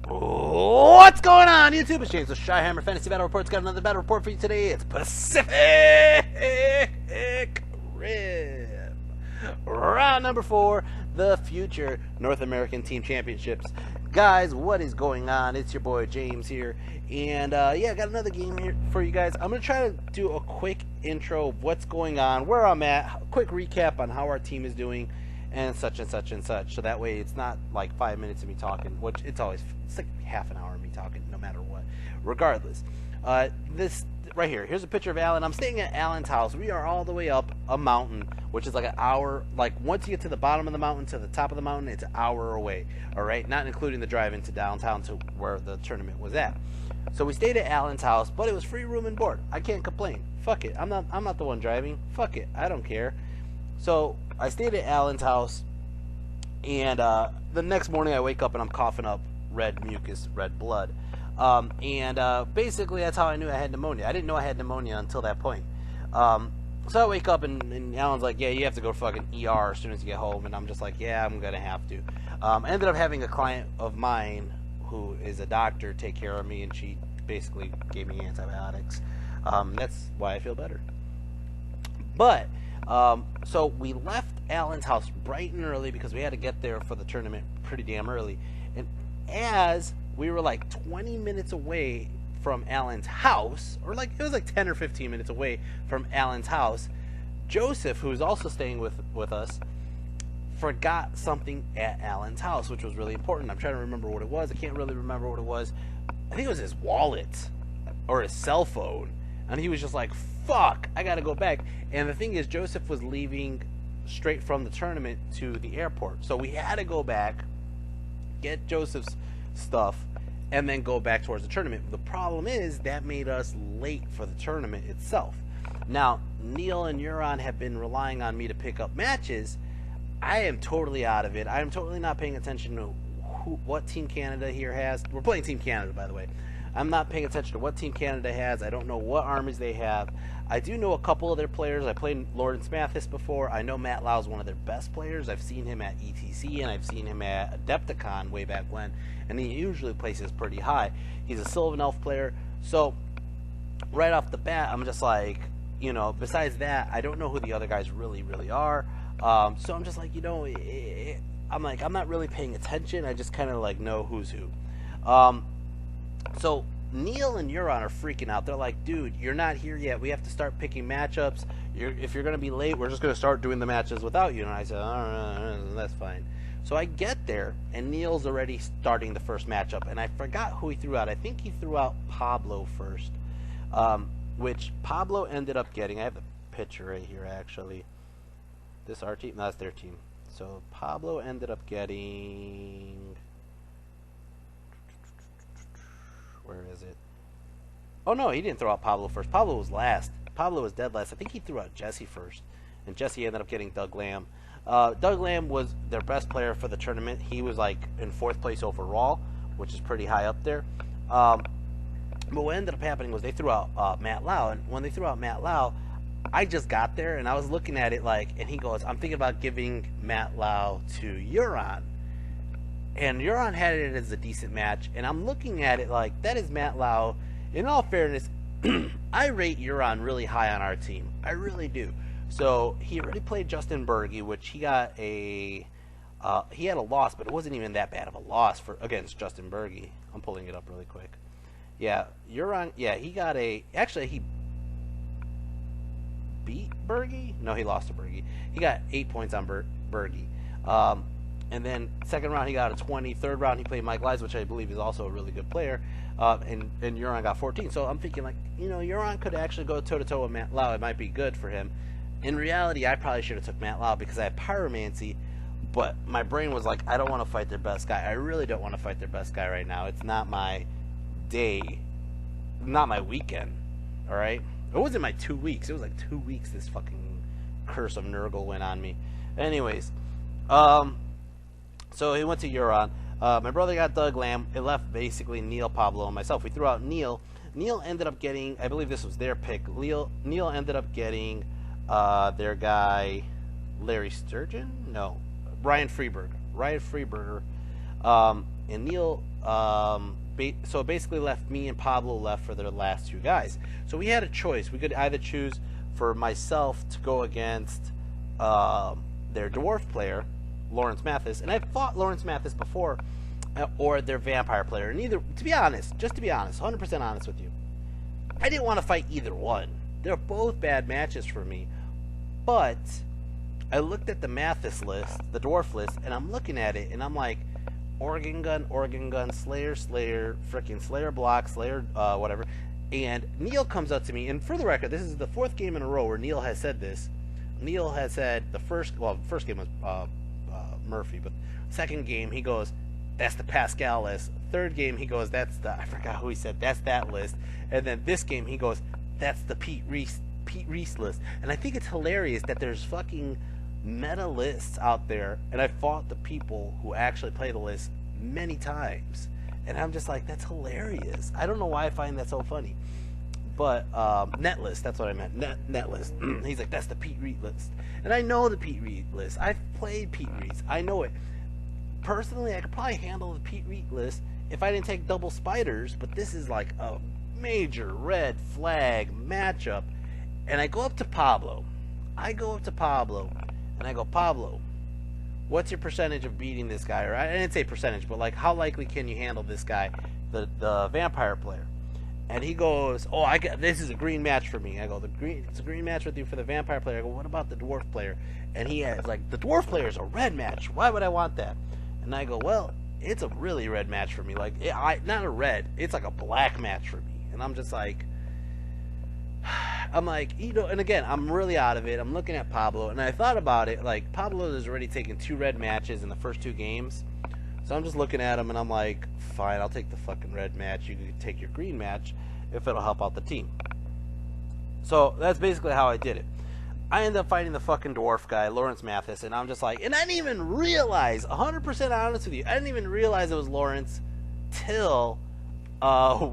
What's going on, YouTube? It's James with Shyhammer Fantasy Battle Report's got another battle report for you today. It's Pacific Rim. Round number 4, the future North American Team Championships. Guys, what is going on? It's your boy James here. And yeah, I got another game here for you guys. I'm going to try to do a quick intro of what's going on, where I'm at, a quick recap on how our team is doing, and such and such and such. So that way it's not like 5 minutes of me talking, which it's like half an hour of me talking no matter what. Regardless, this right here's a picture of Alan. I'm staying at Alan's house. We are all the way up a mountain, which is like an hour. Like once you get to the bottom of the mountain to the top of the mountain, it's an hour away. All right, not including the drive into downtown to where the tournament was at. So we stayed at Alan's house, but it was free room and board. I can't complain. Fuck it. I'm not the one driving. Fuck it. I don't care. So I stayed at Alan's house, and the next morning I wake up and I'm coughing up red mucus, red blood. Basically that's how I knew I had pneumonia. I didn't know I had pneumonia until that point. So I wake up and Alan's like, yeah, you have to go to fucking ER as soon as you get home. And I'm just like, yeah, I'm going to have to. I ended up having a client of mine who is a doctor take care of me, and she basically gave me antibiotics. That's why I feel better. But so we left Alan's house bright and early because we had to get there for the tournament pretty damn early. And as we were like 20 minutes away from Alan's house, or like it was like 10 or 15 minutes away from Alan's house, Joseph, who's also staying with us, forgot something at Alan's house, which was really important. I'm trying to remember what it was. I can't really remember what it was. I think it was his wallet or his cell phone. And he was just like, fuck, I gotta go back. And the thing is, Joseph was leaving straight from the tournament to the airport. So we had to go back, get Joseph's stuff, and then go back towards the tournament. The problem is that made us late for the tournament itself. Now, Neil and Euron have been relying on me to pick up matches. I am totally out of it. I am totally not paying attention to what Team Canada here has. We're playing Team Canada, by the way. I'm not paying attention to what Team Canada has. I don't know what armies they have. I do know a couple of their players. I played Lawrence Mathis before. I know Matt Lau is one of their best players. I've seen him at ETC, and I've seen him at Adepticon way back when, and he usually places pretty high. He's a Sylvan Elf player. So right off the bat, I'm just like, you know, besides that, I don't know who the other guys really are. So I'm just like, you know, I'm not really paying attention. I just kind of like know who's who. So Neil and Euron are freaking out. They're like, dude, you're not here yet. We have to start picking matchups. If you're going to be late, we're just going to start doing the matches without you. And I said, all right, that's fine. So I get there, and Neil's already starting the first matchup. And I forgot who he threw out. I think he threw out Pablo first, which Pablo ended up getting. I have the picture right here, actually. This our team? No, that's their team. So Pablo ended up getting... Where is it? Oh no, he didn't throw out Pablo first. Pablo was last. Pablo was dead last. I think he threw out Jesse first. And Jesse ended up getting Doug Lamb. Doug Lamb was their best player for the tournament. He was like in 4th place overall, which is pretty high up there. But what ended up happening was they threw out Matt Lau. And when they threw out Matt Lau, I just got there and I was looking at it like, and he goes, I'm thinking about giving Matt Lau to Euron. And Euron had it as a decent match, and I'm looking at it like, that is Matt Lau. In all fairness, I rate Euron really high on our team. I really do. So he already played Justin Berge, which he got he had a loss, but it wasn't even that bad of a loss against Justin Berge. I'm pulling it up really quick. Yeah, Euron, yeah, he got actually he beat Berge? No, he lost to Berge. He got 8 points on Berge. And then second round he got a 20. Third round he played Mike Lies, which I believe is also a really good player. And Euron got 14. So I'm thinking like, you know, Euron could actually go toe-to-toe with Matt Lau. It might be good for him. In reality, I probably should have took Matt Lau because I have Pyromancy. But my brain was like, I don't want to fight their best guy. I really don't want to fight their best guy right now. It's not my day. Not my weekend. Alright? It wasn't my 2 weeks. It was like 2 weeks this fucking curse of Nurgle went on me. Anyways. So he went to Euron. My brother got Doug Lamb. It left basically Neil, Pablo, and myself. We threw out Neil. Neil ended up getting, I believe this was their pick. Neil ended up getting their guy, Larry Sturgeon? No, Ryan Freeberg. and Neil. So it basically left me and Pablo left for the last two guys. So we had a choice. We could either choose for myself to go against their dwarf player, Lawrence Mathis, and I've fought Lawrence Mathis before, or their vampire player. And either, to be honest, 100% honest with you, I didn't want to fight either one. They're both bad matches for me. But I looked at the Mathis list, the dwarf list, and I'm looking at it, and I'm like, Organ Gun, Slayer, freaking Slayer block, Slayer, whatever. And Neil comes up to me, and for the record, this is the fourth game in a row where Neil has said this. Neil has said the first game was Murphy, but second game he goes, that's the Pascal list. Third game he goes, that's the, I forgot who he said, that's that list. And then this game he goes, that's the Pete Reese list. And I think it's hilarious that there's fucking meta lists out there, and I fought the people who actually play the list many times, and I'm just like, that's hilarious. I don't know why I find that so funny, but net list, that's what I meant, net list. He's like, that's the Pete Reed list, and I know the Pete Reed list. I've played Pete Reed's, I know it personally. I could probably handle the Pete Reed list if I didn't take double spiders, but this is like a major red flag matchup. And I go up to Pablo, and I go, Pablo, what's your percentage of beating this guy? Or I didn't say percentage, but like, how likely can you handle this guy, the vampire player? And he goes, oh, this is a green match for me. I go, it's a green match with you for the vampire player. I go, what about the dwarf player? And he has like, the dwarf player is a red match. Why would I want that? And I go, well, it's a really red match for me. Like, not a red, it's like a black match for me. And I'm just like, and again, I'm really out of it. I'm looking at Pablo, and I thought about it, like, Pablo has already taken 2 red matches in the first 2 games. So I'm just looking at him, and I'm like, fine, I'll take the fucking red match. You can take your green match if it'll help out the team. So that's basically how I did it. I ended up fighting the fucking dwarf guy, Lawrence Mathis, and I'm just like, and I didn't even realize, 100% honest with you, I didn't even realize it was Lawrence till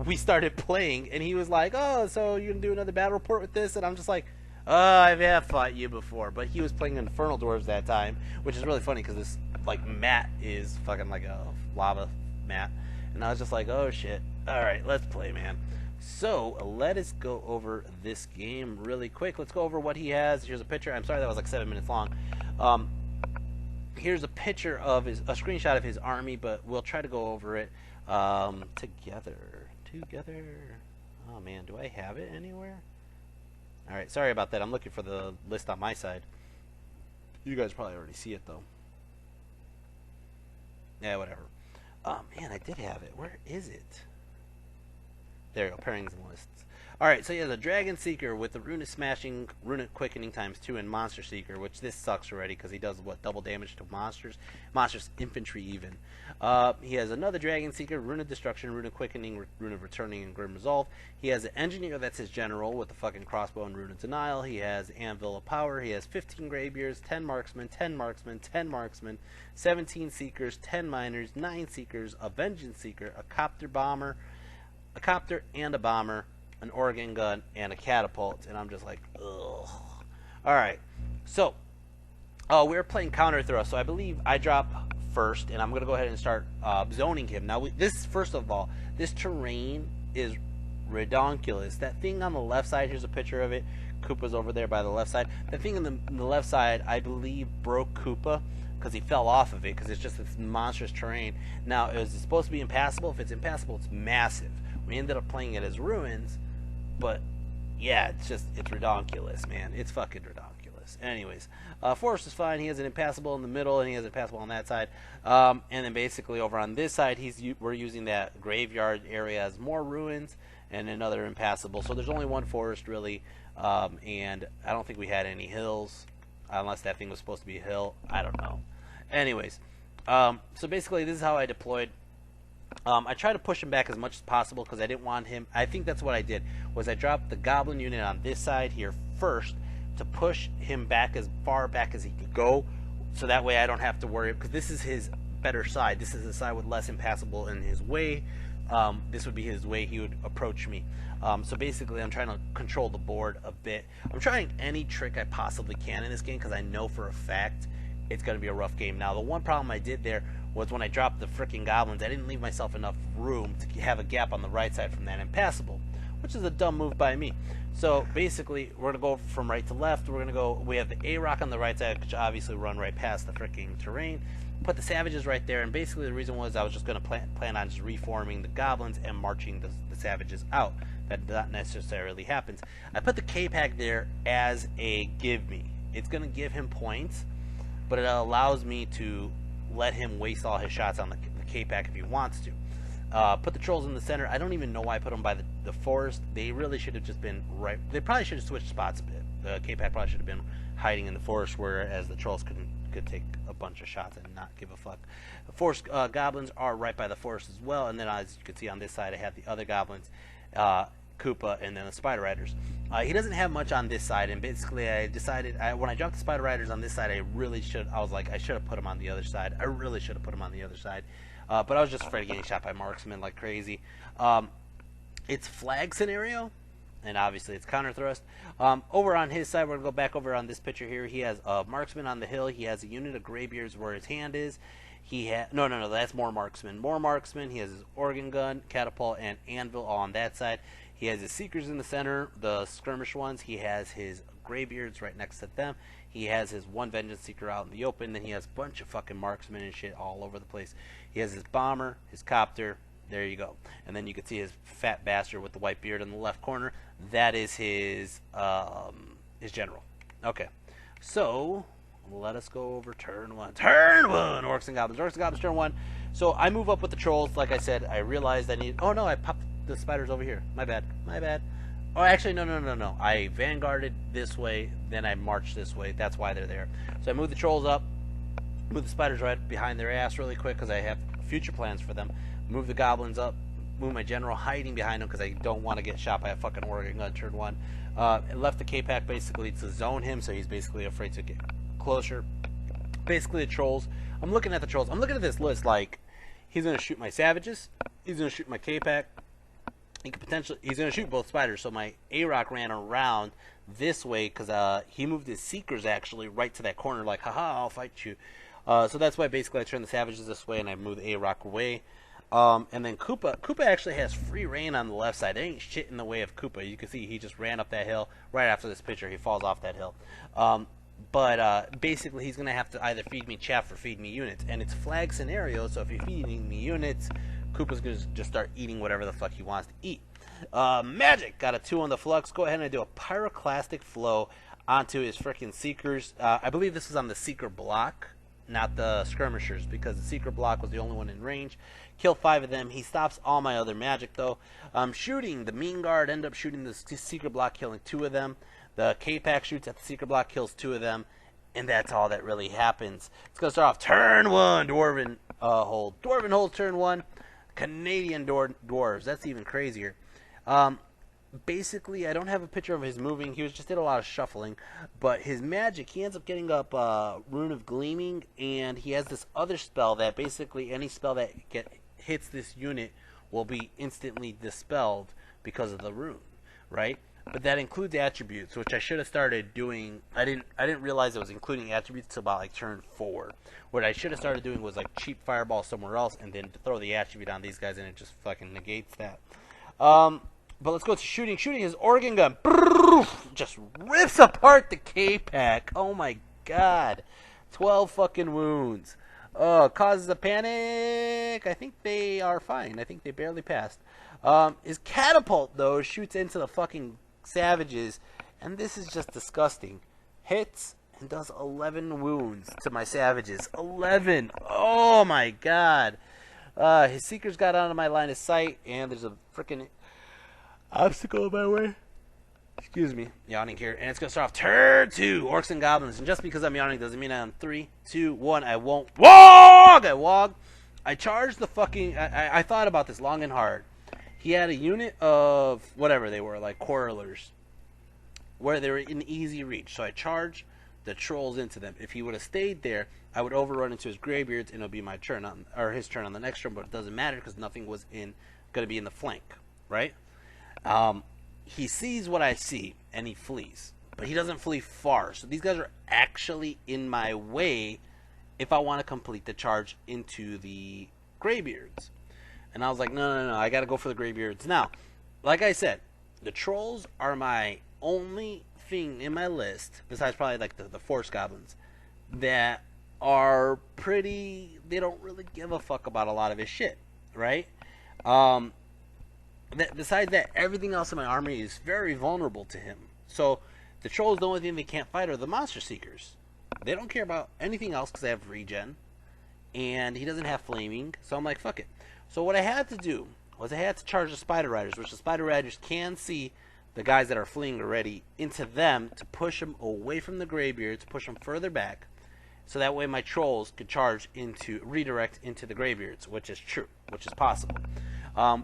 we started playing, and he was like, oh, so you gonna do another battle report with this? And I'm just like, I have fought you before. But he was playing Infernal Dwarves that time, which is really funny because this like mat is fucking like a lava mat, and I was just like, oh shit, alright, let's play, man. So let us go over this game really quick. Let's go over what he has. Here's a picture. I'm sorry that was like 7 minutes long. Here's a picture of a screenshot of his army, but we'll try to go over it together. Oh man, do I have it anywhere? Alright, sorry about that. I'm looking for the list on my side. You guys probably already see it though. Yeah, whatever. Oh man, I did have it. Where is it? There you go, pairings and lists. Alright, so he has a Dragon Seeker with the Runic Smashing, Runic Quickening ×2, and Monster Seeker, which this sucks already because he does, what, double damage to monsters? Monsters infantry even. He has another Dragon Seeker, Runic Destruction, Runic Quickening, Runic Returning, and Grim Resolve. He has an Engineer that's his general with the fucking crossbow and Runic Denial. He has Anvil of Power. He has 15 Greybeards, 10 Marksmen, 10 Marksmen, 10 Marksmen, 17 Seekers, 10 Miners, 9 Seekers, a Vengeance Seeker, a Copter Bomber, a Copter and a Bomber, an Organ Gun, and a Catapult. And I'm just like, ugh. Alright, so we're playing counter throw, so I believe I drop first, and I'm going to go ahead and start zoning him. Now, first of all, this terrain is redonkulous. That thing on the left side, here's a picture of it. Koopa's over there by the left side. That thing on the left side, I believe, broke Koopa because he fell off of it because it's just this monstrous terrain. Now, is it supposed to be impassable? If it's impassable, it's massive. We ended up playing it as ruins, but yeah, it's redonkulous, man. It's fucking redonkulous. Anyways, Forest is fine. He has an impassable in the middle, and he has an impassable on that side. And then basically over on this side, we're using that graveyard area as more ruins and another impassable. So there's only one forest really, and I don't think we had any hills, unless that thing was supposed to be a hill. I don't know. Anyways, so basically this is how I deployed. I tried to push him back as much as possible because I didn't want him. I think that's what I did, was I dropped the Goblin unit on this side here first to push him back as far back as he could go, so that way I don't have to worry, because this is his better side. This is the side with less impassable in his way. This would be his way he would approach me. So basically I'm trying to control the board a bit. I'm trying any trick I possibly can in this game because I know for a fact it's going to be a rough game. Now, the one problem I did there was when I dropped the freaking goblins, I didn't leave myself enough room to have a gap on the right side from that impassable, which is a dumb move by me. So basically, we're going to go from right to left. We're going to go, we have the A-Rock on the right side, which obviously run right past the freaking terrain. Put the savages right there, and basically the reason was I was just going to plan on just reforming the goblins and marching the savages out. That not necessarily happens. I put the K-Pack there as a give me. It's going to give him points, but it allows me to let him waste all his shots on the K-Pack if he wants to. Put the trolls in the center. I don't even know why I put them by the forest. They really should have just been right. They probably should have switched spots a bit. The K-Pack probably should have been hiding in the forest, whereas the trolls could take a bunch of shots and not give a fuck. The forest goblins are right by the forest as well, and then as you can see on this side, I have the other goblins, Koopa, and then the Spider Riders. He doesn't have much on this side, and basically I decided when I dropped the Spider Riders on this side, I was like, I should have put them on the other side. I really should have put them on the other side. But I was just afraid of getting shot by marksmen like crazy. It's flag scenario, and obviously it's counter thrust. Over on his side, we're going to go back over on this picture here. He has a marksman on the hill. He has a unit of graybeards where his hand is. He has no, that's more marksman. More marksman. He has his organ gun, catapult, and anvil all on that side. He has his seekers in the center, the skirmish ones. He has his graybeards right next to them. He has his one vengeance seeker out in the open. Then he has a bunch of fucking marksmen and shit all over the place. He has his bomber, his copter. There you go. And then you can see his fat bastard with the white beard in the left corner. That is his general. Okay, so let us go over turn one. Turn one! Orcs and Goblins. Orcs and Goblins, turn one. So I move up with the trolls. Like I said, I realized I need... Oh, no, I popped the spiders over here. My bad. My bad. Oh, actually, no. I vanguarded this way, then I marched this way. That's why they're there. So I moved the trolls up, move the spiders right behind their ass really quick because I have future plans for them. Move the goblins up, move my general hiding behind them because I don't want to get shot by a fucking organ gun turn one. And left the K-Pack basically to zone him, so he's basically afraid to get closer. Basically the trolls. I'm looking at the trolls. I'm looking at this list like he's going to shoot my savages. He's going to shoot my K-Pack. He's going to shoot both spiders. So my A-Rock ran around this way because he moved his seekers actually right to that corner like, haha, I'll fight you. So that's why basically I turned the savages this way and I moved the A-Rock away. And then Koopa actually has free reign on the left side. There ain't shit in the way of Koopa. You can see he just ran up that hill. Right after this picture, he falls off that hill. But basically he's going to have to either feed me chaff or feed me units. And it's flag scenario, so if you're feeding me units, Koopa's going to just start eating whatever the fuck he wants to eat. Magic! Got a 2 on the flux. Go ahead and do a pyroclastic flow onto his freaking seekers. I believe this is on the seeker block, not the skirmishers, because the seeker block was the only one in range. Kill 5 of them. He stops all my other magic, though. Shooting the mean guard, end up shooting the seeker block, killing 2 of them. The K-Pack shoots at the seeker block, kills 2 of them. And that's all that really happens. It's going to start off turn 1, Dwarven hold. Dwarven hold turn 1. Canadian dwarves. That's even crazier. Basically, I don't have a picture of his moving. He just did a lot of shuffling. But his magic, he ends up getting up Rune of Gleaming. And he has this other spell that basically any spell that hits this unit will be instantly dispelled because of the rune, right? But that includes attributes, which I should have started doing. I didn't realize it was including attributes until about like turn 4. What I should have started doing was like cheap fireball somewhere else and then throw the attribute on these guys, and it just fucking negates that. But let's go to shooting. Shooting his organ gun just rips apart the K-Pack. Oh my god, 12 fucking wounds. Causes a panic. I think they are fine. I think they barely passed. His catapult though shoots into the fucking savages, and this is just disgusting. Hits and does 11 wounds to my savages. 11. Oh my god. His seekers got out of my line of sight, and there's a freaking obstacle in my way. Excuse me, yawning here, and it's gonna start off turn 2, Orcs and Goblins. And just because I'm yawning doesn't mean I'm 3, 2, 1. I won't wog. I charged the fucking. I thought about this long and hard. He had a unit of whatever they were, like quarrelers, where they were in easy reach. So I charged the trolls into them. If he would have stayed there, I would overrun into his graybeards, and it'll be my turn or his turn on the next turn. But it doesn't matter because nothing was going to be in the flank, right? He sees what I see and he flees, but he doesn't flee far. So these guys are actually in my way if I want to complete the charge into the Greybeards. And I was like, no, I gotta go for the Greybeards. Now, like I said, the trolls are my only thing in my list, besides probably like the Force Goblins, that are pretty, they don't really give a fuck about a lot of his shit, right? Besides that, everything else in my army is very vulnerable to him. So, the trolls, the only thing they can't fight are the Monster Seekers. They don't care about anything else because they have regen, and he doesn't have flaming, so I'm like, fuck it. So what I had to do was I had to charge the Spider Riders, which the Spider Riders can see the guys that are fleeing already, into them to push them away from the Greybeards, to push them further back, so that way my trolls could redirect into the Greybeards, which is true, which is possible.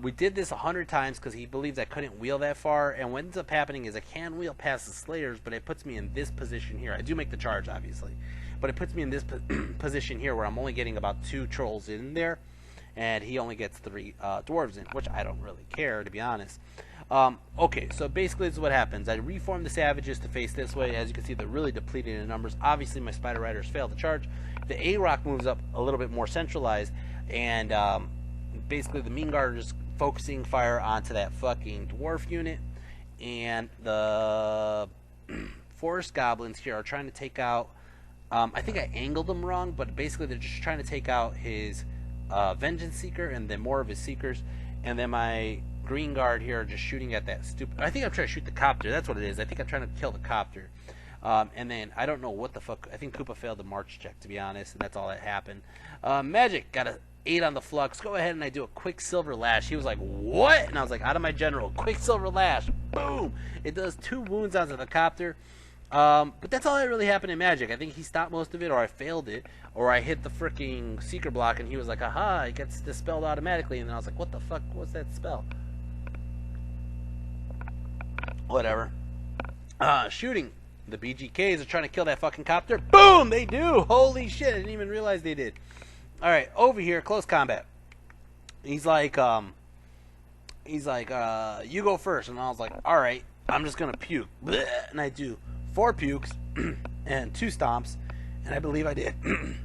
We did this 100 times because he believes I couldn't wheel that far, and what ends up happening is I can wheel past the Slayers, but it puts me in this position here. I do make the charge, obviously, but it puts me in this position here where I'm only getting about 2 trolls in there, and he only gets 3 dwarves in, which I don't really care, to be honest. Okay, so basically this is what happens. I reform the Savages to face this way. As you can see, they're really depleting in numbers. Obviously, my Spider Riders fail to charge. The A-Rock moves up a little bit more centralized, and basically the Mean Guard are just focusing fire onto that fucking dwarf unit, and the Forest Goblins here are trying to take out, I think I angled them wrong, but basically they're just trying to take out his Vengeance Seeker and then more of his Seekers, and then my Green Guard here are just shooting at that stupid, I think I'm trying to shoot the Copter, that's what it is. I think I'm trying to kill the Copter. And then I don't know what the fuck, I think Koopa failed the march check, to be honest, and that's all that happened. Magic got a 8 on the Flux. Go ahead and I do a Quicksilver Lash. He was like, what? And I was like, out of my general, Quicksilver Lash. Boom! It does 2 wounds onto the Copter. But that's all that really happened in Magic. I think he stopped most of it, or I failed it, or I hit the freaking Seeker block, and he was like, aha, it gets dispelled automatically. And then I was like, what the fuck was that spell? Whatever. Shooting. The BGKs are trying to kill that fucking Copter. Boom! They do! Holy shit, I didn't even realize they did. Alright, over here, close combat. He's like, you go first. And I was like, alright, I'm just gonna puke. Blech, and I do 4 pukes and 2 stomps. And I believe I did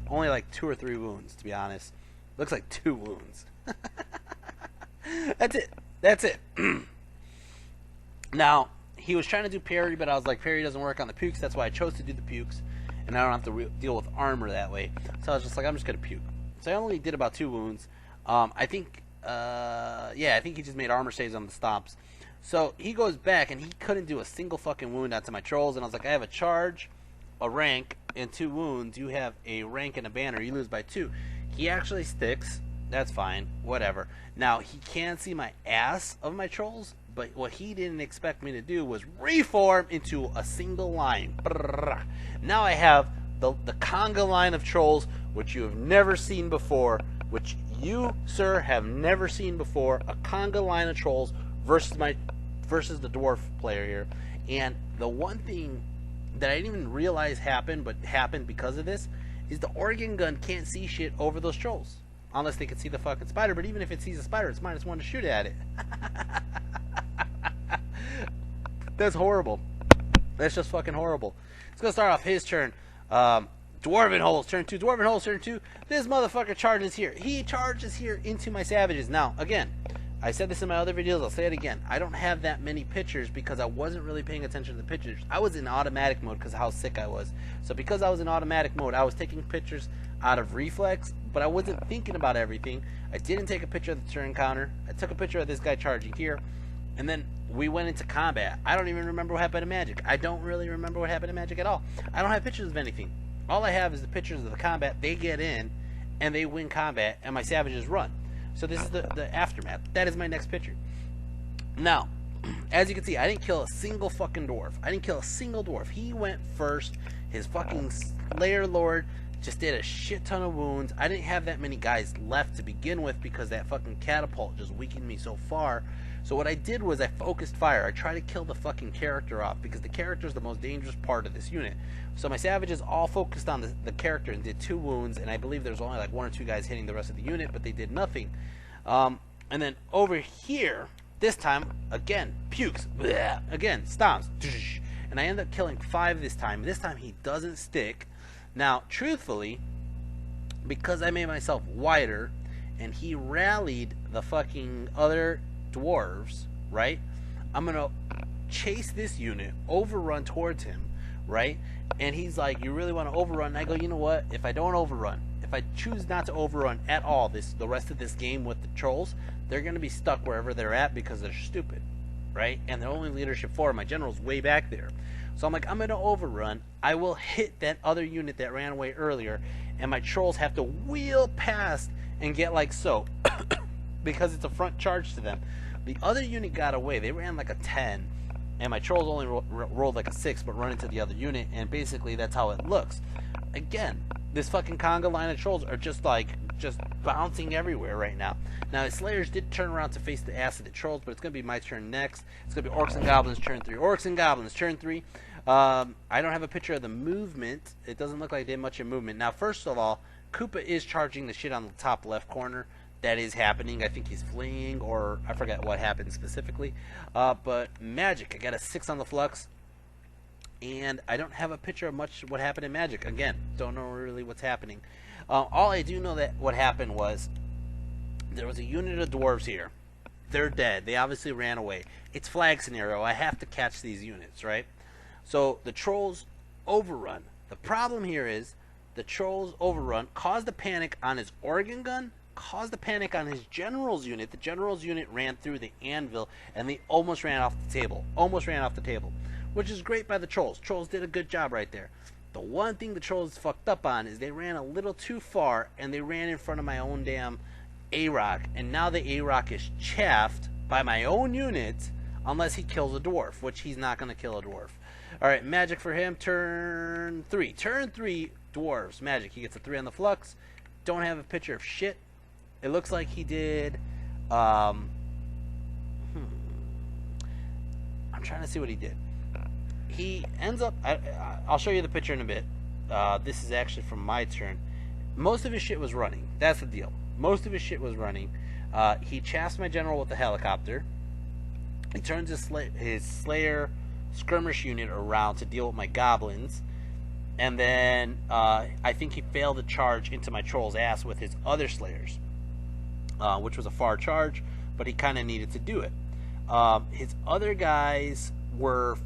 only like 2 or 3 wounds, to be honest. Looks like 2 wounds. That's it. Now, he was trying to do parry, but I was like, parry doesn't work on the pukes. That's why I chose to do the pukes. And I don't have to deal with armor that way. So I was just like, I'm just gonna puke. So I only did about 2 wounds. I think he just made armor saves on the stomps. So he goes back, and he couldn't do a single fucking wound onto my trolls. And I was like, I have a charge, a rank, and 2 wounds. You have a rank and a banner. You lose by 2. He actually sticks. That's fine. Whatever. Now, he can see my ass of my trolls, but what he didn't expect me to do was reform into a single line. Now I have the conga line of trolls, which you have never seen before, which you, sir, have never seen before. A conga line of trolls versus the dwarf player here. And the one thing that I didn't even realize happened, but happened because of this, is the organ gun can't see shit over those trolls. Unless they can see the fucking spider, but even if it sees a spider, it's -1 to shoot at it. That's horrible. That's just fucking horrible. Let's go start off his turn. Dwarven Holes, turn 2. Dwarven Holes, turn 2. This motherfucker charges here. He charges here into my Savages. Now, again, I said this in my other videos. I'll say it again. I don't have that many pictures because I wasn't really paying attention to the pictures. I was in automatic mode because of how sick I was. So because I was in automatic mode, I was taking pictures out of reflex, but I wasn't thinking about everything. I didn't take a picture of the turn counter. I took a picture of this guy charging here, and then we went into combat. I don't even remember what happened in Magic. I don't really remember what happened in Magic at all. I don't have pictures of anything. All I have is the pictures of the combat. They get in, and they win combat, and my Savages run. So this is the aftermath. That is my next picture. Now, as you can see, I didn't kill a single fucking dwarf. I didn't kill a single dwarf. He went first. His fucking Slayer Lord just did a shit ton of wounds. I didn't have that many guys left to begin with because that fucking catapult just weakened me so far. So what I did was I focused fire. I tried to kill the fucking character off because the character is the most dangerous part of this unit. So my Savages all focused on the character and did 2 wounds, and I believe there's only like 1 or 2 guys hitting the rest of the unit, but they did nothing. And then over here, this time, again, pukes. Blech, again, stomps. And I end up killing 5 this time. This time he doesn't stick. Now, truthfully, because I made myself wider, and he rallied the fucking other dwarves, right? I'm gonna chase this unit, overrun towards him, right? And he's like, you really want to overrun? And I go, you know what? If I don't overrun, if I choose not to overrun at all the rest of this game with the trolls, they're gonna be stuck wherever they're at because they're stupid, right? And they're only leadership 4. My general's way back there. So I'm like, I'm gonna overrun. I will hit that other unit that ran away earlier, and my trolls have to wheel past and get like so, because it's a front charge to them. The other unit got away. They ran like a 10, and my trolls only rolled like a 6, but run into the other unit, and basically that's how it looks. Again, this fucking conga line of trolls are just bouncing everywhere right now. Now, the Slayers did turn around to face the ass of the trolls, but it's going to be my turn next. It's going to be Orcs and Goblins turn 3. Orcs and Goblins turn 3. I don't have a picture of the movement. It doesn't look like they did much of movement. Now, first of all, Koopa is charging the shit on the top left corner. That is happening. I think he's fleeing, or I forget what happened specifically. But Magic, I got a 6 on the flux. And I don't have a picture of much what happened in Magic. Again, don't know really what's happening. All I do know that what happened was there was a unit of dwarves here. They're dead. They obviously ran away. It's flag scenario. I have to catch these units, right? So the trolls overrun. The problem here is the trolls overrun caused a panic on his organ gun, caused a panic on his general's unit. The general's unit ran through the anvil, and they almost ran off the table. Almost ran off the table. Which is great by the trolls. Trolls did a good job right there. The one thing the trolls fucked up on is they ran a little too far, and they ran in front of my own damn A-Rock. And now the A-Rock is chaffed by my own unit unless he kills a dwarf, which he's not going to kill a dwarf. Alright, Magic for him, turn 3. Turn 3, dwarves. Magic, he gets a 3 on the flux. Don't have a picture of shit. It looks like he did... I'm trying to see what he did. He ends up... I'll show you the picture in a bit. This is actually from my turn. Most of his shit was running. That's the deal. Most of his shit was running. He chaffs my general with the helicopter. He turns his Slayer skirmish unit around to deal with my goblins. And then I think he failed to charge into my troll's ass with his other Slayers. Which was a far charge, but he kind of needed to do it. His other guys were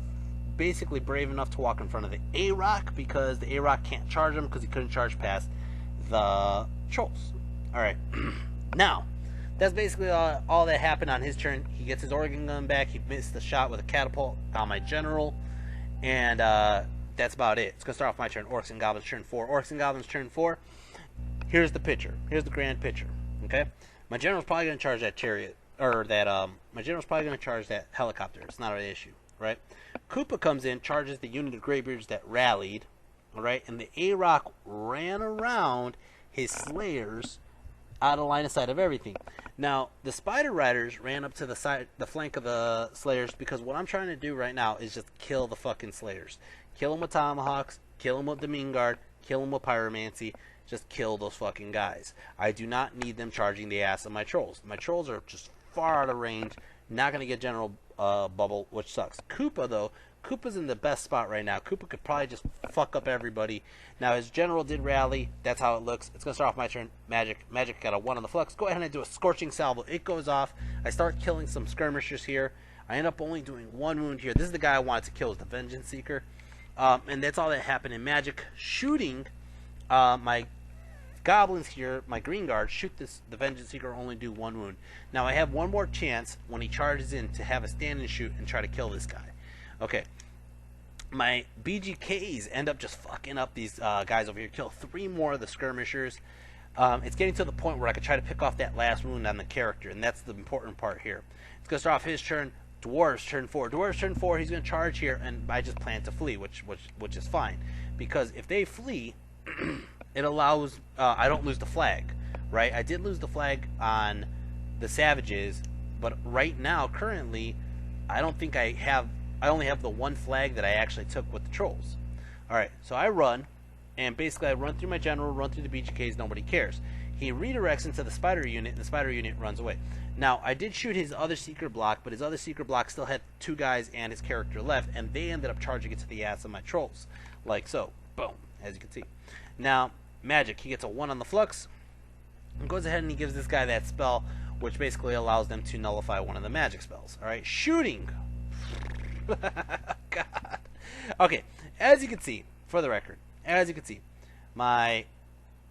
basically brave enough to walk in front of the A-Rock because the A-Rock can't charge him because he couldn't charge past the trolls. Alright. Now, that's basically all that happened on his turn. He gets his organ gun back. He missed the shot with a catapult on my general. And that's about it. It's going to start off my turn. Orcs and Goblins turn 4. Orcs and Goblins turn 4. Here's the picture. Here's the grand picture. Okay? My general's probably going to charge that chariot. Or that, my general's probably going to charge that helicopter. It's not an issue. Right? Koopa comes in, charges the unit of Greybeards that rallied, alright, and the A-Rock ran around his Slayers out of line of sight of everything. Now, the Spider Riders ran up to the flank of the Slayers because what I'm trying to do right now is just kill the fucking Slayers. Kill them with Tomahawks, kill them with Demon Guard, kill them with Pyromancy, just kill those fucking guys. I do not need them charging the ass of my trolls. My trolls are just far out of range, not going to get general bubble, which sucks. Koopa, though, Koopa's in the best spot right now. Koopa could probably just fuck up everybody. Now, his general did rally. That's how it looks. It's going to start off my turn. Magic. Magic got a 1 on the flux. Go ahead and do a Scorching Salvo. It goes off. I start killing some skirmishers here. I end up only doing 1 wound here. This is the guy I wanted to kill, was the Vengeance Seeker. And that's all that happened in Magic. Shooting my Goblins here, my Green Guard, shoot the Vengeance Seeker, only do 1 wound. Now, I have one more chance when he charges in to have a stand and shoot and try to kill this guy. Okay. My BGKs end up just fucking up these guys over here. Kill 3 more of the skirmishers. It's getting to the point where I could try to pick off that last wound on the character, and that's the important part here. It's going to start off his turn. Dwarves turn 4. Dwarves turn 4. He's going to charge here, and I just plan to flee, which is fine. Because if they flee... it allows I don't lose the flag, right? I did lose the flag on the Savages, but right now, currently, I don't think I only have the 1 flag that I actually took with the trolls. Alright, so I run, and basically I run through my general, run through the BGKs, nobody cares. He redirects into the spider unit, and the spider unit runs away. Now, I did shoot his other Seeker block, but his other Seeker block still had 2 guys and his character left, and they ended up charging it to the ass of my trolls. Like so. Boom, as you can see. Now, Magic, he gets a 1 on the flux, and goes ahead and he gives this guy that spell, which basically allows them to nullify one of the magic spells. Alright, shooting. God. Okay, as you can see, for the record, as you can see, my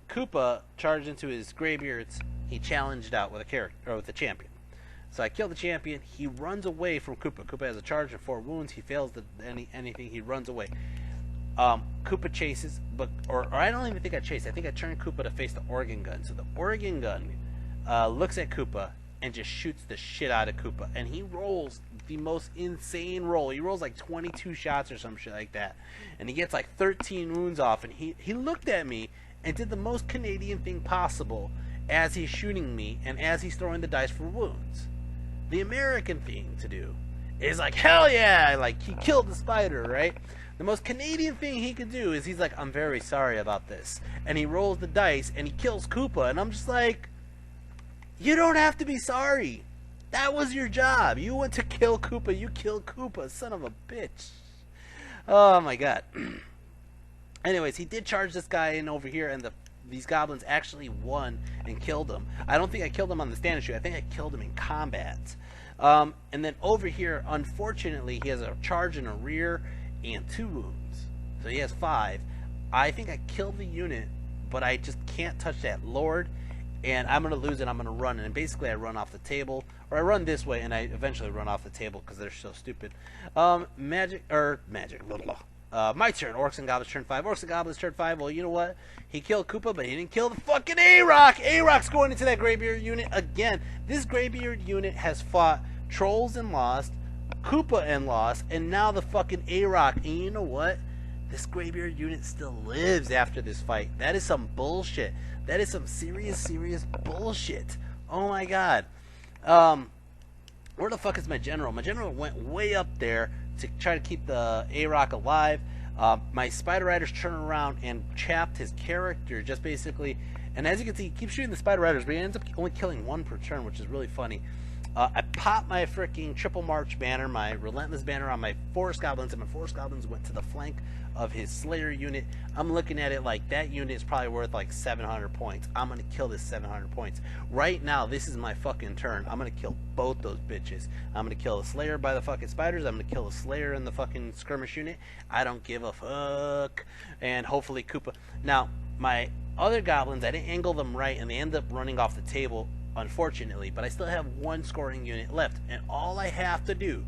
Koopa charged into his Greybeards. He challenged out with a character, or with a champion. So I kill the champion. He runs away from Koopa. Koopa has a charge and 4 wounds. He fails anything. He runs away. Koopa chases, or I don't even think I chase. I think I turn Koopa to face the organ gun. So the organ gun looks at Koopa and just shoots the shit out of Koopa. And he rolls the most insane roll. He rolls like 22 shots or some shit like that. And he gets like 13 wounds off. And he looked at me and did the most Canadian thing possible as he's shooting me and as he's throwing the dice for wounds. The American thing to do is like, hell yeah! Like, he killed the spider, right? The most Canadian thing he could do is he's like, I'm very sorry about this. And he rolls the dice and he kills Koopa. And I'm just like, you don't have to be sorry. That was your job. You went to kill Koopa. You killed Koopa, son of a bitch. Oh my god. Anyways, he did charge this guy in over here, and these goblins actually won and killed him. I don't think I killed him on the stand and shoot. I think I killed him in combat. And then over here, unfortunately, he has a charge in a rear and 2 wounds. So he has 5. I think I killed the unit, but I just can't touch that Lord. And I'm going to lose it. I'm going to run. And basically, I run off the table. Or I run this way, and I eventually run off the table because they're so stupid. Magic. Blah, blah. My turn. Orcs and Goblins turn 5. Orcs and Goblins turn 5. Well, you know what? He killed Koopa, but he didn't kill the fucking A-Rock. A-Rock's going into that Greybeard unit again. This Greybeard unit has fought Trolls and lost, Koopa and lost, and now the fucking A-Rock. And you know what? This Greybeard unit still lives after this fight. That is some bullshit. That is some serious bullshit. Oh my god. Where the fuck is my general? My general went way up there to try to keep the A-Rock alive. My Spider Riders turned around and chapped his character, just basically. And as you can see, he keeps shooting the Spider Riders, but he ends up only killing 1 per turn, which is really funny. I popped my freaking Triple March banner, my Relentless banner on my Forest Goblins, and my Forest Goblins went to the flank of his Slayer unit. I'm looking at it like that unit is probably worth like 700 points. I'm going to kill this 700 points. Right now, this is my fucking turn. I'm going to kill both those bitches. I'm going to kill the Slayer by the fucking spiders. I'm going to kill the Slayer in the fucking skirmish unit. I don't give a fuck. And hopefully Koopa. Now, my other goblins, I didn't angle them right, and they end up running off the table, unfortunately, but I still have 1 scoring unit left, and all I have to do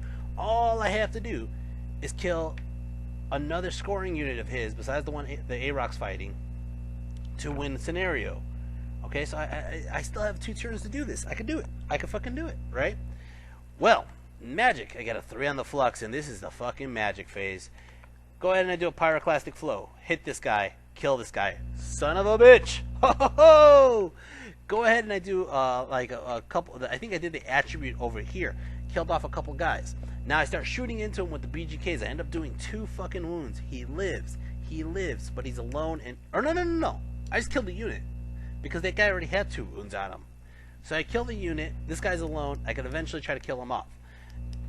is kill another scoring unit of his besides the one the A-Rock's fighting to win the scenario. Okay, so I still have 2 turns to do this. I can do it. I can fucking do it, right? Well, magic. I got a 3 on the flux, and this is the fucking magic phase. Go ahead and I do a pyroclastic flow. Hit this guy. Kill this guy. Son of a bitch. Ho ho ho! Go ahead and I do like a couple. I think I did the attribute over here. Killed off a couple guys. Now I start shooting into him with the BGKs. I end up doing 2 fucking wounds. He lives, but he's alone. And or no. I just killed the unit because that guy already had 2 wounds on him. So I kill the unit. This guy's alone. I could eventually try to kill him off.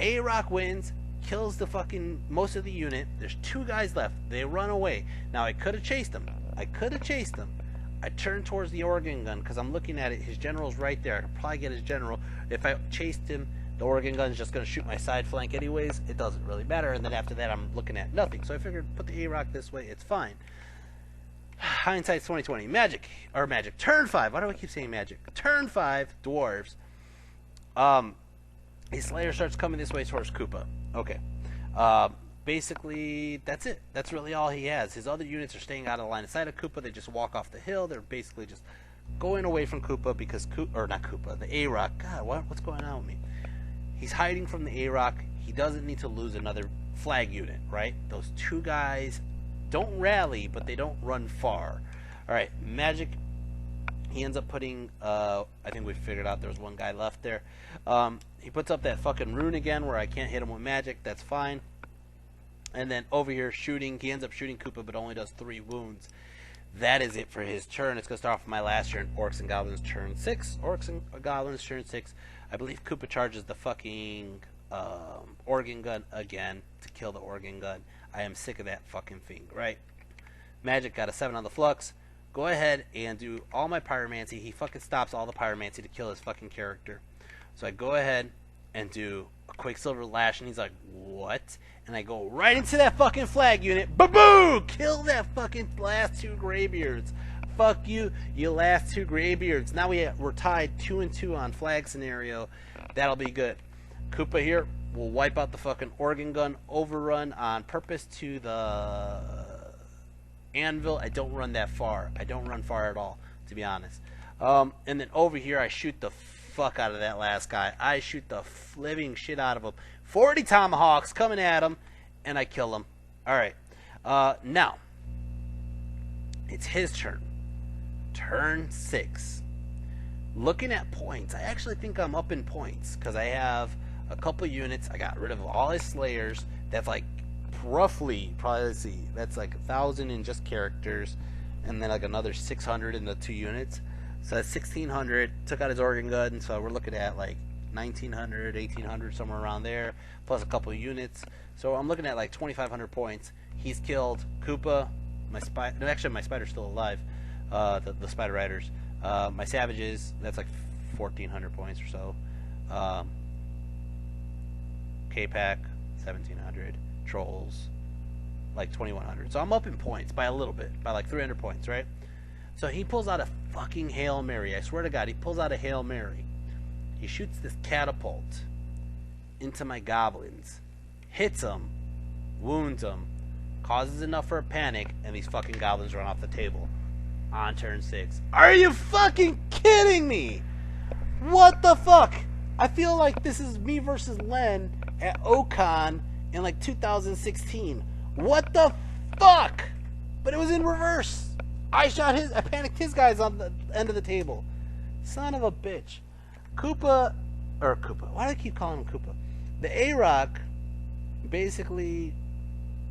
A-Rock wins, kills the fucking most of the unit. There's 2 guys left. They run away. Now I could have chased them. I turn towards the organ gun because I'm looking at it. His general's right there. I could probably get his general. If I chased him, the organ gun's just going to shoot my side flank anyways. It doesn't really matter. And then after that, I'm looking at nothing. So I figured put the A-Rock this way. It's fine. Hindsight's 2020. Magic. Turn 5. Why do I keep saying magic? Turn 5. Dwarves. His Slayer starts coming this way towards Koopa. Okay. Basically, that's it. That's really all he has. His other units are staying out of the line of sight of Koopa. They just walk off the hill. They're basically just going away from Koopa because the A-Rock. God, what's going on with me? He's hiding from the A-Rock. He doesn't need to lose another flag unit, right? Those 2 guys don't rally, but they don't run far. All right, magic. He ends up putting. I think we figured out there was 1 guy left there. He puts up that fucking rune again where I can't hit him with magic. That's fine. And then over here shooting, he ends up shooting Koopa, but only does 3 wounds. That is it for his turn. It's going to start off with my last turn. Orcs and Goblins turn 6. Orcs and Goblins turn 6. I believe Koopa charges the fucking organ gun again to kill the organ gun. I am sick of that fucking thing, right? Magic got a 7 on the flux. go ahead and do all my pyromancy. He fucking stops all the pyromancy to kill his fucking character. So I go ahead and do a Quicksilver Lash, and he's like, what? And I go right into that fucking flag unit. Ba-boo! Kill that fucking last 2 Greybeards. Fuck you, you last 2 Greybeards. Now we're tied 2-2 on flag scenario. That'll be good. Koopa here will wipe out the fucking organ gun overrun on purpose to the anvil. I don't run that far. I don't run far at all, to be honest. And then over here, I shoot the fuck out of that last guy. I shoot the living shit out of him. 40 tomahawks coming at him, and I kill him. Alright. Now, it's his turn. Turn 6. Looking at points, I actually think I'm up in points, because I have a couple units. I got rid of all his slayers. That's like roughly, probably, let's see, that's like 1,000 in just characters, and then like another 600 in the 2 units. So that's 1,600. Took out his organ gun, so we're looking at like 1,900, 1,800, somewhere around there, plus a couple of units. So I'm looking at like 2,500 points. He's killed Koopa, my spider. No, actually, my spider's still alive. The spider riders. My savages, that's like 1,400 points or so. K-Pack, 1,700. Trolls, like 2,100. So I'm up in points by a little bit, by like 300 points, right? So he pulls out a fucking Hail Mary. I swear to God, he pulls out a Hail Mary. He shoots this catapult into my goblins, hits them, wounds them, causes enough for a panic, and these fucking goblins run off the table on turn 6. Are you fucking kidding me? What the fuck? I feel like this is me versus Len at Ocon in like 2016. What the fuck? But it was in reverse. I panicked his guys on the end of the table. Son of a bitch. Koopa, why do I keep calling him Koopa? The A-Rock, basically,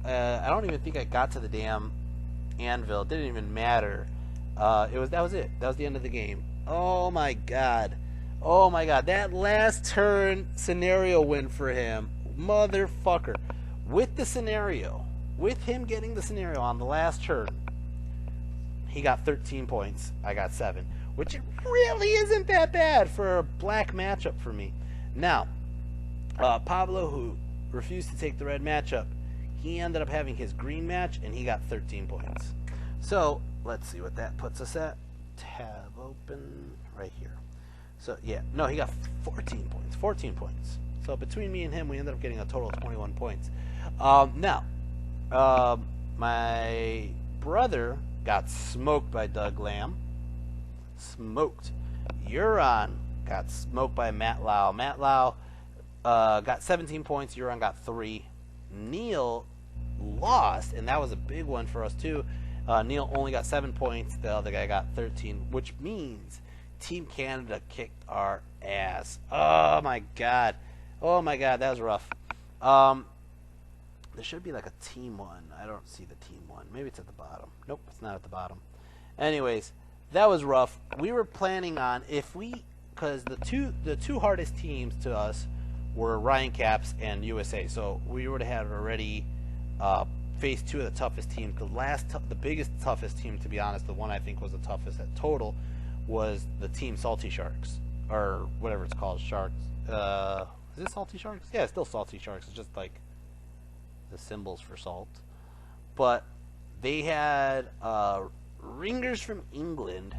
I don't even think I got to the damn anvil. It didn't even matter. That was it. That was the end of the game. Oh my god. Oh my god. That last turn scenario win for him. Motherfucker. With the scenario, with him getting the scenario on the last turn, he got 13 points. I got 7. Which really isn't that bad for a black matchup for me. Now, Pablo, who refused to take the red matchup, he ended up having his green match, and he got 13 points. So, let's see what that puts us at. Tab open right here. So, yeah. No, he got 14 points. 14 points. So, between me and him, we ended up getting a total of 21 points. Now, my brother got smoked by Doug Lamb. Smoked. Euron got smoked by Matt Lau. Matt Lau got 17 points. Euron got 3. Neil lost, and that was a big one for us too. Neil only got 7 points. The other guy got 13, which means Team Canada kicked our ass. Oh my god. Oh my god, that was rough. There should be like a team one. I don't see the team one. Maybe it's at the bottom. Nope, it's not at the bottom. Anyways, that was rough. We were planning on, because the two hardest teams to us were Ryan Caps and USA. So we would have had already faced 2 of the toughest teams. The biggest toughest team, to be honest, the one I think was the toughest at total, was the team Salty Sharks, or whatever it's called, Sharks. Is it Salty Sharks? Yeah, it's still Salty Sharks. It's just like the symbols for salt. But they had ringers from England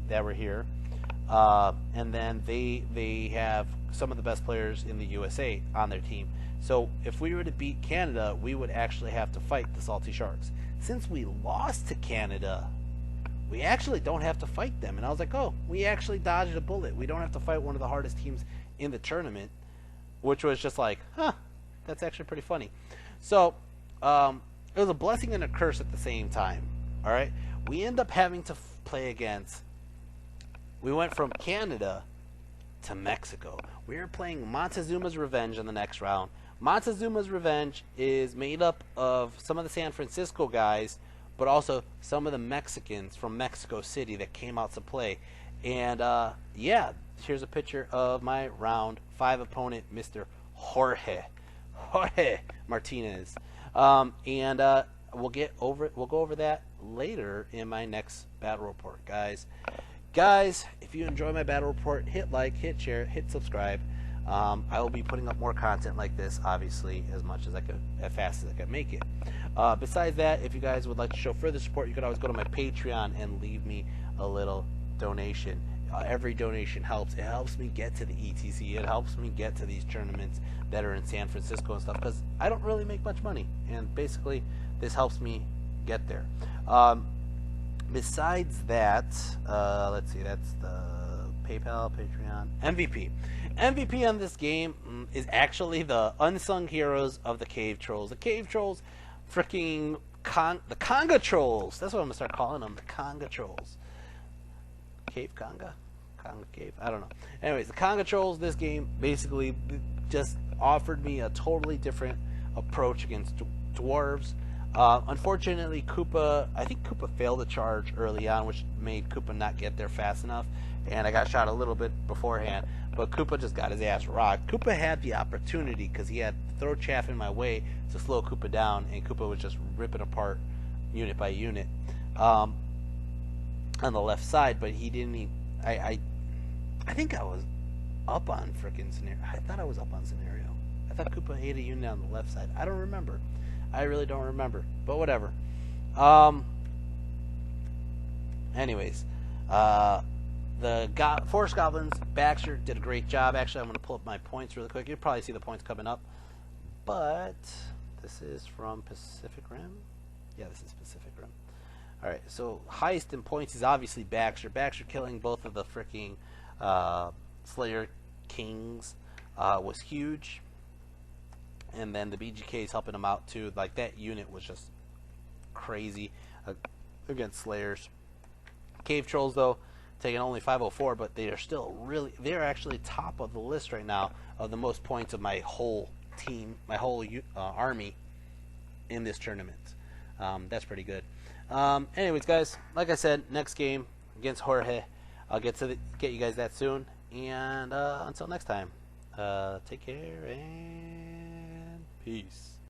that were here, and then they have some of the best players in the USA on their team. So if we were to beat Canada, we would actually have to fight the Salty Sharks. Since we lost to Canada, we actually don't have to fight them. And I was like, oh, we actually dodged a bullet. We don't have to fight one of the hardest teams in the tournament, which was just like, huh, that's actually pretty funny. So it was a blessing and a curse at the same time. All right, we end up having to play against. We went from Canada to Mexico. We were playing Montezuma's Revenge in the next round. Montezuma's Revenge is made up of some of the San Francisco guys, but also some of the Mexicans from Mexico City that came out to play. And yeah, here's a picture of my round 5 opponent, Mr. Jorge Martinez. And we'll go over that later in my next battle report, guys. Guys, if you enjoy my battle report, hit like, hit share, hit subscribe. I will be putting up more content like this, obviously, as fast as I can make it. Besides that, if you guys would like to show further support, you can always go to my Patreon and leave me a little donation. Every donation helps. It helps me get to the ETC. It helps me get to these tournaments that are in San Francisco and stuff, because I don't really make much money, and basically this helps me get there. Besides that, let's see, that's the PayPal, Patreon, MVP on this game is actually the unsung heroes of the cave trolls. The cave trolls, freaking the Conga trolls. That's what I'm gonna start calling them, the Conga trolls. Cave Conga? Conga Cave? I don't know. Anyways, the Conga trolls, this game basically just offered me a totally different approach against dwarves. Unfortunately, I think Koopa failed the charge early on, which made Koopa not get there fast enough, and I got shot a little bit beforehand, but Koopa just got his ass rocked. Koopa had the opportunity, because he had throw chaff in my way to slow Koopa down, and Koopa was just ripping apart unit by unit on the left side, but he didn't. I think I was up on frickin' scenario. I thought I was up on scenario. I thought Koopa ate a unit on the left side. I don't remember. I really don't remember. But whatever. Anyways, the Forest Goblins, Baxter did a great job. Actually, I'm going to pull up my points really quick. You'll probably see the points coming up. But this is from Pacific Rim. Yeah, this is Pacific Rim. Alright, so highest in points is obviously Baxter. Baxter killing both of the freaking Slayer Kings was huge. And then the BGK is helping him out too. Like, that unit was just crazy against Slayers. Cave Trolls, though, taking only 504, but they are still they're actually top of the list right now of the most points of my whole team, my whole army in this tournament. That's pretty good. Anyways, guys, like I said, next game against Jorge. I'll get you guys that soon. And until next time, take care and peace.